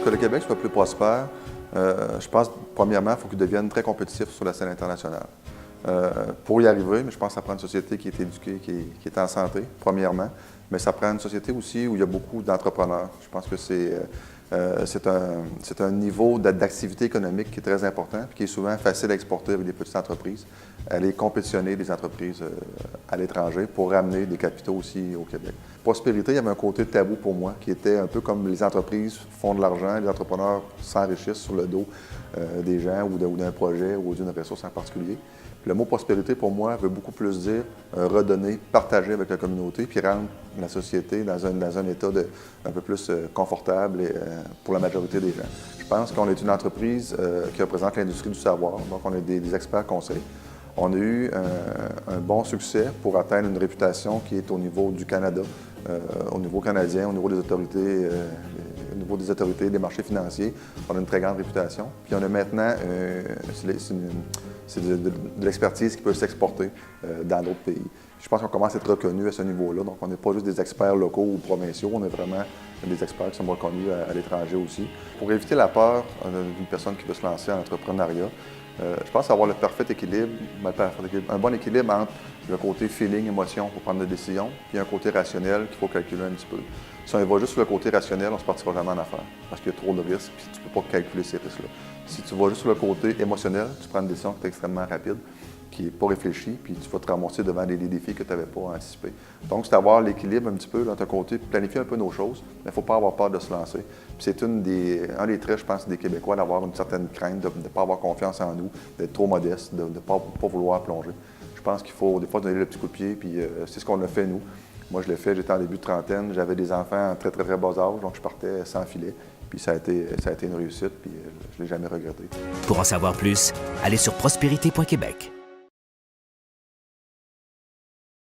que le Québec soit plus prospère, je pense, premièrement, il faut qu'il devienne très compétitif sur la scène internationale. Pour y arriver, mais je pense que ça prend une société qui est éduquée, qui est en santé, premièrement, mais ça prend une société aussi où il y a beaucoup d'entrepreneurs. Je pense que c'est un niveau d'activité économique qui est très important et qui est souvent facile à exporter avec des petites entreprises, aller compétitionner des entreprises à l'étranger pour ramener des capitaux aussi au Québec. Prospérité, il y avait un côté tabou pour moi qui était un peu comme les entreprises font de l'argent, les entrepreneurs s'enrichissent sur le dos des gens ou d'un projet ou d'une ressource en particulier. Le mot prospérité, pour moi, veut beaucoup plus dire redonner, partager avec la communauté, puis rendre la société dans un état un peu plus confortable pour la majorité des gens. Je pense qu'on est une entreprise qui représente l'industrie du savoir, donc on est des experts conseils. On a eu un bon succès pour atteindre une réputation qui est au niveau du Canada, au niveau canadien, au niveau des autorités, des marchés financiers. On a une très grande réputation. Puis on a maintenant, c'est de l'expertise qui peut s'exporter dans d'autres pays. Je pense qu'on commence à être reconnu à ce niveau-là. Donc on n'est pas juste des experts locaux ou provinciaux, on est vraiment des experts qui sont reconnus à l'étranger aussi. Pour éviter la peur d'une personne qui veut se lancer en entrepreneuriat, je pense avoir le parfait équilibre, un bon équilibre entre le côté feeling, émotion pour prendre des décisions, puis un côté rationnel qu'il faut calculer un petit peu. Si on va juste sur le côté rationnel, on ne se partira jamais en affaires, parce qu'il y a trop de risques, puis tu ne peux pas calculer ces risques-là. Si tu vas juste sur le côté émotionnel, tu prends une décision qui est extrêmement rapide, qui n'est pas réfléchie, puis tu vas te ramasser devant des défis que tu n'avais pas anticipés. Donc, c'est d'avoir l'équilibre un petit peu dans ton côté, planifier un peu nos choses, mais il ne faut pas avoir peur de se lancer. Puis c'est un des traits, je pense, des Québécois, d'avoir une certaine crainte, de ne pas avoir confiance en nous, d'être trop modeste, de ne pas vouloir plonger. Je pense qu'il faut des fois donner le petit coup de pied, puis c'est ce qu'on a fait nous. Moi, je l'ai fait, j'étais en début de trentaine, j'avais des enfants en très, très, très bas âge, donc je partais sans filet. Puis ça a été une réussite, puis je ne l'ai jamais regretté. Pour en savoir plus, allez sur prospérité.québec.